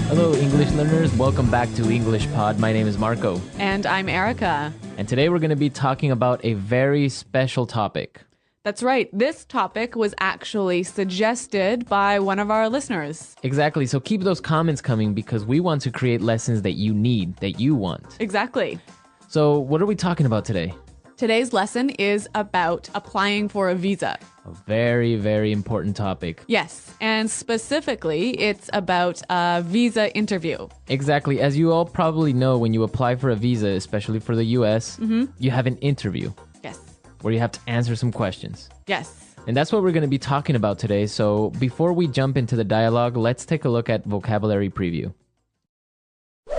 Hello, English learners. Welcome back to English Pod. My name is Marco. And I'm Erica. And today we're going to be talking about a very special topic. That's right. This topic was actually suggested by one of our listeners. Exactly. So keep those comments coming because we want to create lessons that you need, that you want. Exactly. So what are we talking about today? Today's lesson is about applying for a visa. A very, very important topic. Yes, and specifically, it's about a visa interview. Exactly. As you all probably know, when you apply for a visa, especially for the US, you have an interview Yes. where you have to answer some questions. Yes. And that's what we're going to be talking about today. So before we jump into the dialogue, let's take a look at vocabulary preview.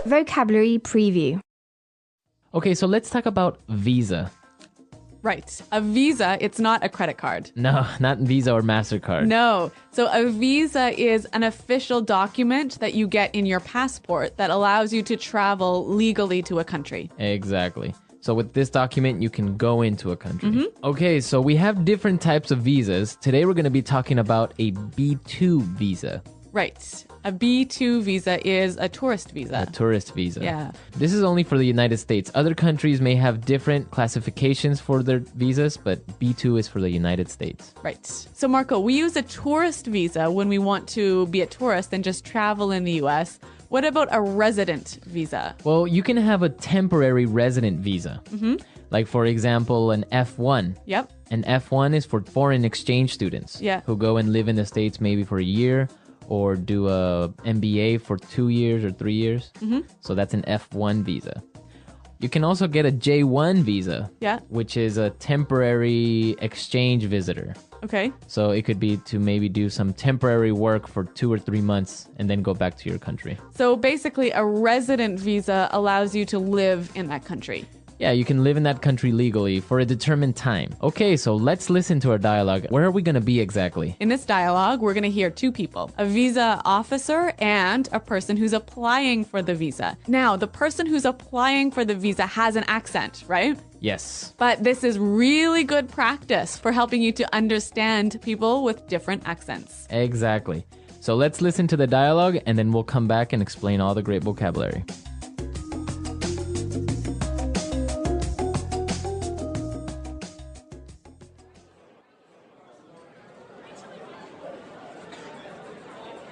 Vocabulary preview. Okay, so let's talk about visa. Right. A visa, it's not a credit card. No, not Visa or MasterCard. No. So a visa is an official document that you get in your passport that allows you to travel legally to a country. Exactly. So with this document, you can go into a country. Okay, so we have different types of visas. Today, we're going to be talking about a B2 visa, Right. A B2 visa is a tourist visa. a tourist visa. Yeah. This is only for the United States. Other countries may have different classifications for their visas, but B2 is for the United States. Right. So, Marco, we use a tourist visa when we want to be a tourist and just travel in the US. What about a resident visa? Well, you can have a temporary resident visa. Like, for example, an F1. Yep. An F1 is for foreign exchange students Yeah. who go and live in the States maybe for a year or do a MBA for 2 years or 3 years. So that's an F1 visa. You can also get a J1 visa, Yeah. which is a temporary exchange visitor. Okay. So it could be to maybe do some temporary work for 2 or 3 months and then go back to your country. So basically, a resident visa allows you to live in that country. Yeah, you can live in that country legally for a determined time. Okay, so let's listen to our dialogue. Where are we going to be exactly? In this dialogue, we're going to hear two people, a visa officer and a person who's applying for the visa. Now, the person who's applying for the visa has an accent, right? Yes. But this is really good practice for helping you to understand people with different accents. Exactly. So let's listen to the dialogue and then we'll come back and explain all the great vocabulary.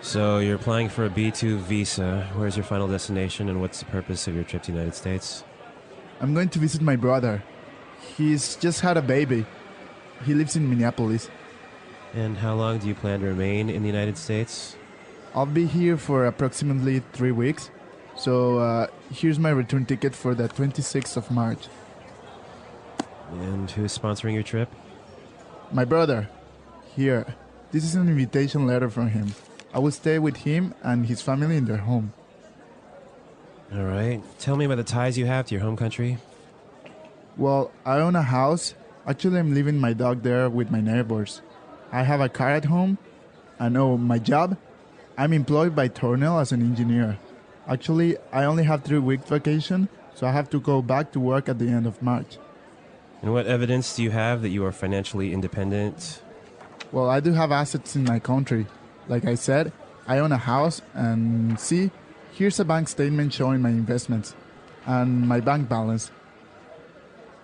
So you're applying for a B2 visa. Where's your final destination and what's the purpose of your trip to the United States? I'm going to visit my brother. He's just had a baby. He lives in Minneapolis. And how long do you plan to remain in the United States? I'll be here for approximately 3 weeks. So here's my return ticket for the 26th of March. And who's sponsoring your trip? My brother. Here. This is an invitation letter from him. I will stay with him and his family in their home. All right. Tell me about the ties you have to your home country. Well, I own a house. Actually, I'm leaving my dog there with my neighbors. I have a car at home. And oh, my job? I'm employed by Tornell as an engineer. Actually, I only have 3 weeks vacation, so I have to go back to work at the end of March. And what evidence do you have that you are financially independent? Well, I do have assets in my country. Like I said, I own a house and see, here's a bank statement showing my investments and my bank balance.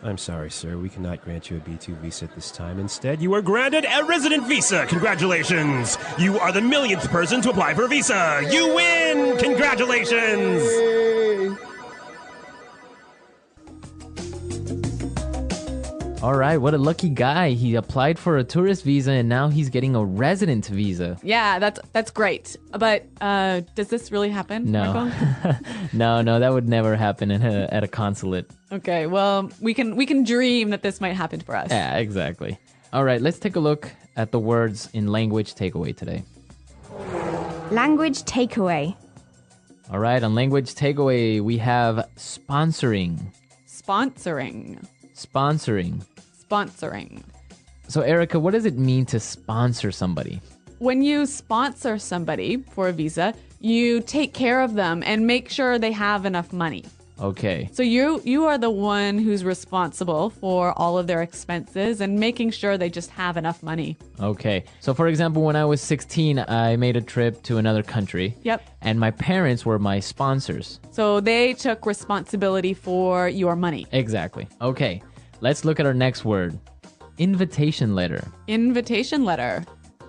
I'm sorry, sir. We cannot grant you a B2 visa at this time. Instead, you are granted a resident visa. Congratulations! You are the millionth person to apply for a visa. You win! Congratulations! All right, what a lucky guy. He applied for a tourist visa and now he's getting a resident visa. Yeah, that's great. But does this really happen, No. Marco? No, that would never happen at a consulate. Okay, well, we can dream that this might happen for us. Yeah, exactly. All right, let's take a look at the words in language takeaway today. Language takeaway. All right, on language takeaway, we have sponsoring. Sponsoring. Sponsoring. Sponsoring. So, Erica, what does it mean to sponsor somebody? When you sponsor somebody for a visa, you take care of them and make sure they have enough money. Okay. So you are the one who's responsible for all of their expenses and making sure they just have enough money. Okay. So, for example, when I was 16, I made a trip to another country. Yep. And my parents were my sponsors. So they took responsibility for your money. Exactly. Okay. Let's look at our next word. Invitation letter. Invitation letter.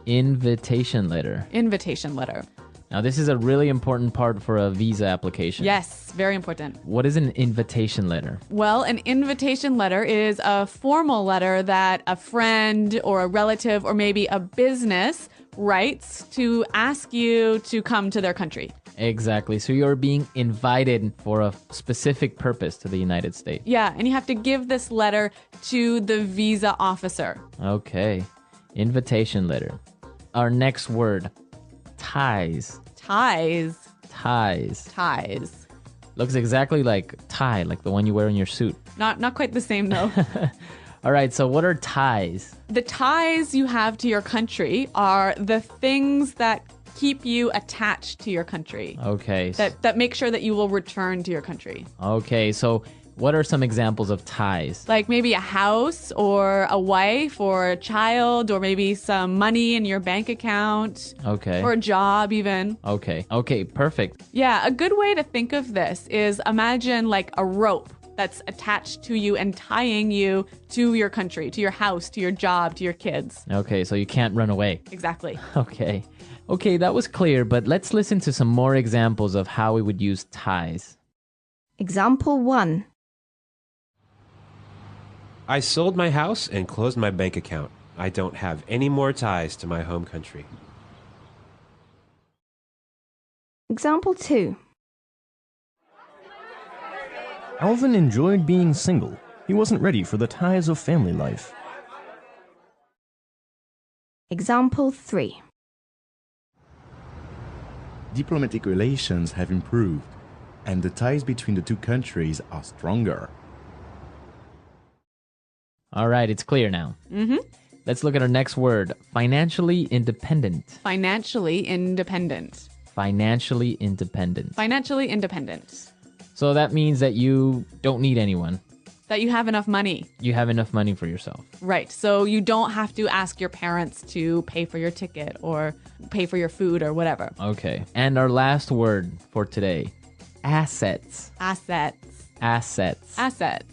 Invitation letter. Invitation letter. Now, this is a really important part for a visa application. Yes, very important. What is an invitation letter? Well, an invitation letter is a formal letter that a friend or a relative or maybe a business writes to ask you to come to their country. Exactly. So you're being invited for a specific purpose to the United States. Yeah, and you have to give this letter to the visa officer. Okay. Invitation letter. Our next word. Ties. Ties. Ties. Ties. Looks exactly like tie, like the one you wear in your suit. Not quite the same though. All right, so what are ties? The ties you have to your country are the things that keep you attached to your country. Okay. That make sure that you will return to your country. Okay, so what are some examples of ties? Like maybe a house or a wife or a child or maybe some money in your bank account. Okay. Or a job even. Okay. Okay, perfect. Yeah, a good way to think of this is imagine like a rope that's attached to you and tying you to your country, to your house, to your job, to your kids. Okay, so you can't run away. Exactly. Okay. Okay, that was clear, but let's listen to some more examples of how we would use ties. Example 1. I sold my house and closed my bank account. I don't have any more ties to my home country. Example 2. Alvin enjoyed being single. He wasn't ready for the ties of family life. Example 3. Diplomatic relations have improved, and the ties between the two countries are stronger. All right, it's clear now. Let's look at our next word. Financially independent. Financially independent. Financially independent. Financially independent. So that means that you don't need anyone. That you have enough money. You have enough money for yourself. Right. So you don't have to ask your parents to pay for your ticket or pay for your food or whatever. Okay. And our last word for today. Assets. Assets. Assets. Assets.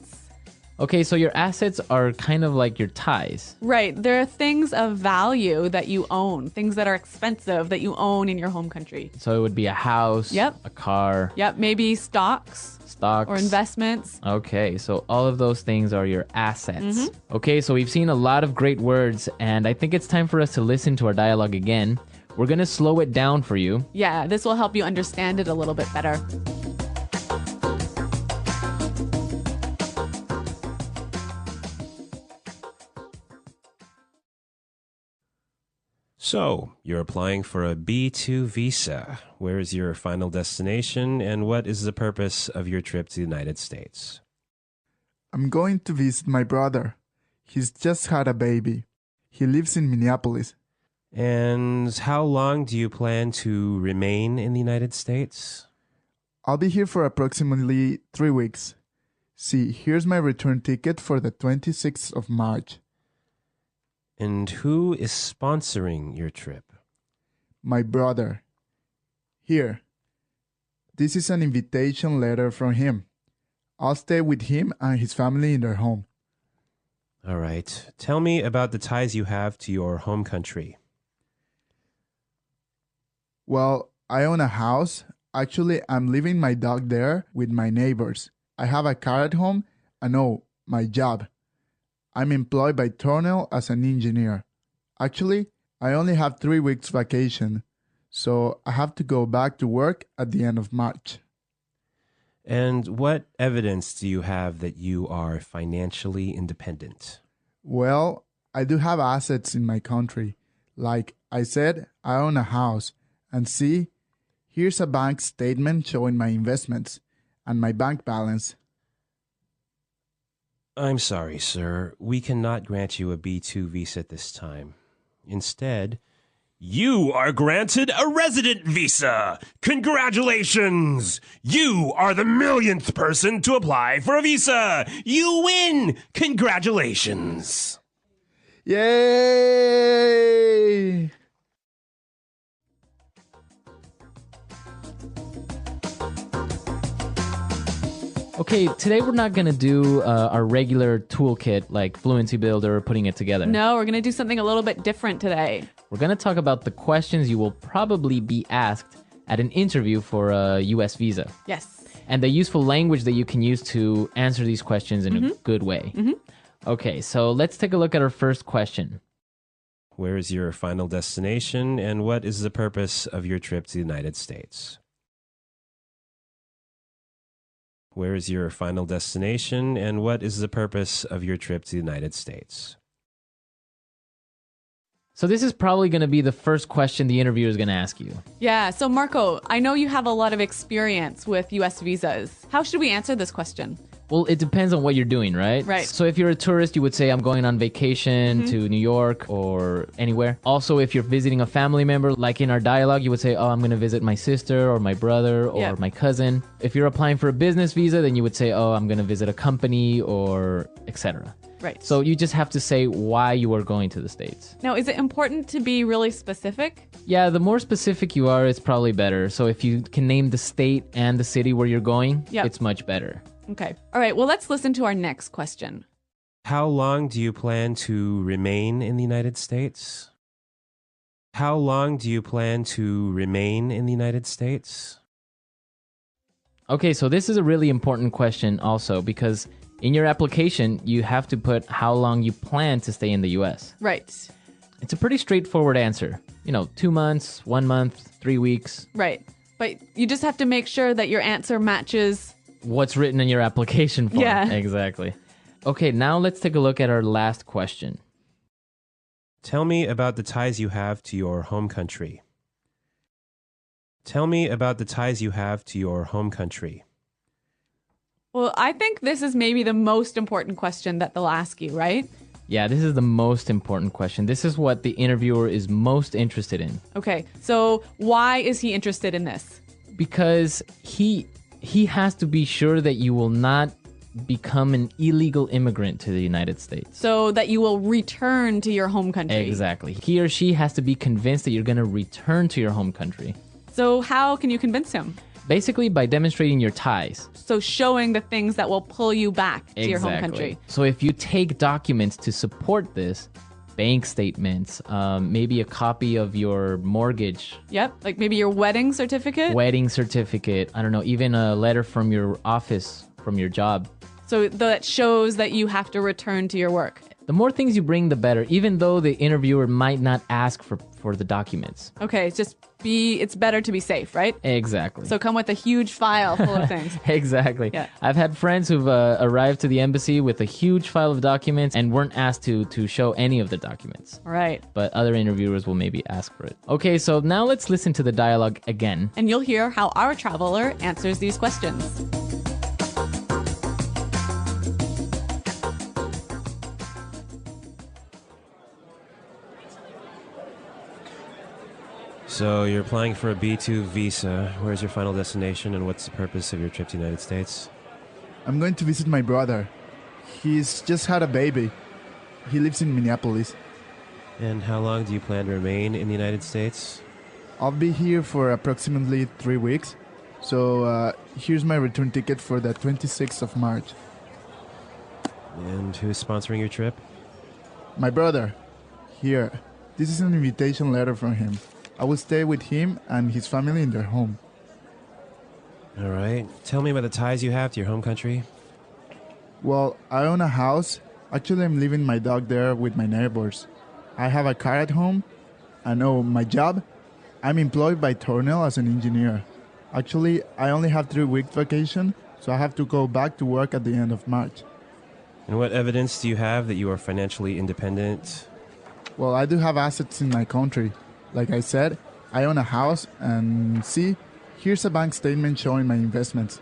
Okay, so your assets are kind of like your ties. Right. There are things of value that you own, things that are expensive that you own in your home country. So it would be a house, Yep. a car, Yep. Maybe stocks stocks, or investments. Okay, so all of those things are your assets. Okay, so we've seen a lot of great words, and I think it's time for us to listen to our dialogue again. We're going to slow it down for you. Yeah, this will help you understand it a little bit better. So, you're applying for a B2 visa. Where is your final destination, and what is the purpose of your trip to the United States? I'm going to visit my brother. He's just had a baby. He lives in Minneapolis. And how long do you plan to remain in the United States? I'll be here for approximately 3 weeks. See, here's my return ticket for the 26th of March. And who is sponsoring your trip? My brother. Here. This is an invitation letter from him. I'll stay with him and his family in their home. All right. Tell me about the ties you have to your home country. Well, I own a house. Actually, I'm leaving my dog there with my neighbors. I have a car at home and my job. I'm employed by Tornell as an engineer. Actually, I only have 3 weeks vacation, so I have to go back to work at the end of March. And what evidence do you have that you are financially independent? Well, I do have assets in my country. Like I said, I own a house. And see, here's a bank statement showing my investments and my bank balance. I'm sorry, sir. We cannot grant you a B2 visa at this time. Instead, You are granted a resident visa. Congratulations! You are the millionth person to apply for a visa. You win! Congratulations! Yay! Okay, today we're not going to do our regular toolkit like Fluency Builder, putting it together. No, we're going to do something a little bit different today. We're going to talk about the questions you will probably be asked at an interview for a US visa. Yes. And the useful language that you can use to answer these questions in a good way. Okay, so let's take a look at our first question. Where is your final destination, and what is the purpose of your trip to the United States? Where is your final destination, and what is the purpose of your trip to the United States? So this is probably going to be the first question the interviewer is going to ask you. Yeah, so Marco, I know you have a lot of experience with US visas. How should we answer this question? Well, it depends on what you're doing, right? Right. So if you're a tourist, you would say, I'm going on vacation to New York or anywhere. Also, if you're visiting a family member, like in our dialogue, you would say, oh, I'm going to visit my sister or my brother or my cousin. If you're applying for a business visa, then you would say, oh, I'm going to visit a company or etc. Right. So you just have to say why you are going to the States. Now, is it important to be really specific? Yeah, the more specific you are, it's probably better. So if you can name the state and the city where you're going, it's much better. Okay. All right. Well, let's listen to our next question. How long do you plan to remain in the United States? How long do you plan to remain in the United States? Okay, so this is a really important question also because in your application, you have to put how long you plan to stay in the US. Right. It's a pretty straightforward answer. 2 months, 1 month, 3 weeks. Right. But you just have to make sure that your answer matches what's written in your application form. Yeah. Exactly. Okay, now let's take a look at our last question. Tell me about the ties you have to your home country. Tell me about the ties you have to your home country. Well, I think this is maybe the most important question that they'll ask you, right? Yeah, this is the most important question. This is what the interviewer is most interested in. Okay, so why is he interested in this? Because he has to be sure that you will not become an illegal immigrant to the United States. So that you will return to your home country. Exactly. He or she has to be convinced that you're going to return to your home country. So how can you convince him? Basically by demonstrating your ties. So showing the things that will pull you back to your home country. So if you take documents to support this, bank statements, maybe a copy of your mortgage. Yep, like maybe your wedding certificate. I don't know, even a letter from your office, from your job. So that shows that you have to return to your work. The more things you bring, the better, even though the interviewer might not ask for the documents. Okay, it's better to be safe, right? Exactly. So come with a huge file full of things. Exactly. Yeah. I've had friends who've arrived to the embassy with a huge file of documents and weren't asked to show any of the documents. Right. But other interviewers will maybe ask for it. Okay, so now let's listen to the dialogue again. And you'll hear how our traveler answers these questions. So you're applying for a B2 visa. Where's your final destination, and what's the purpose of your trip to the United States? I'm going to visit my brother. He's just had a baby. He lives in Minneapolis. And how long do you plan to remain in the United States? I'll be here for approximately 3 weeks. So here's my return ticket for the 26th of March. And who's sponsoring your trip? My brother. Here. This is an invitation letter from him. I will stay with him and his family in their home. All right. Tell me about the ties you have to your home country. Well, I own a house. Actually, I'm leaving my dog there with my neighbors. I have a car at home. And my job? I'm employed by Tornell as an engineer. Actually, I only have 3 weeks vacation, so I have to go back to work at the end of March. And what evidence do you have that you are financially independent? Well, I do have assets in my country. Like I said, I own a house, and see, here's a bank statement showing my investments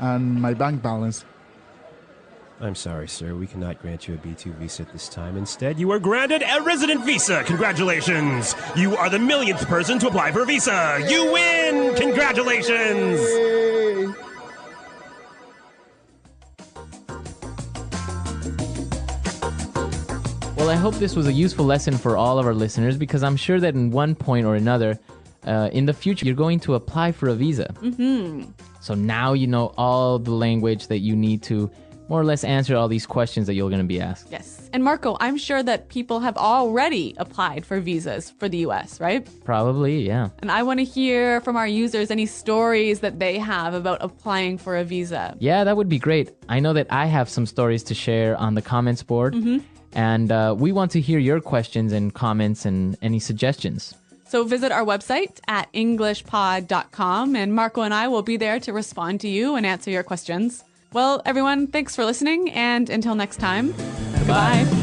and my bank balance. I'm sorry, sir. We cannot grant you a B2 visa at this time. Instead, you are granted a resident visa. Congratulations! You are the millionth person to apply for a visa. You win! Congratulations! Well, I hope this was a useful lesson for all of our listeners because I'm sure that in one point or another, in the future, you're going to apply for a visa. Mm-hmm. So now you know all the language that you need to more or less answer all these questions that you're going to be asked. Yes. And Marco, I'm sure that people have already applied for visas for the US, right? Probably, yeah. And I want to hear from our users any stories that they have about applying for a visa. Yeah, that would be great. I know that I have some stories to share on the comments board. Mm-hmm. And we want to hear your questions and comments and any suggestions. So visit our website at englishpod.com, and Marco and I will be there to respond to you and answer your questions. Well, everyone, thanks for listening, and until next time, goodbye.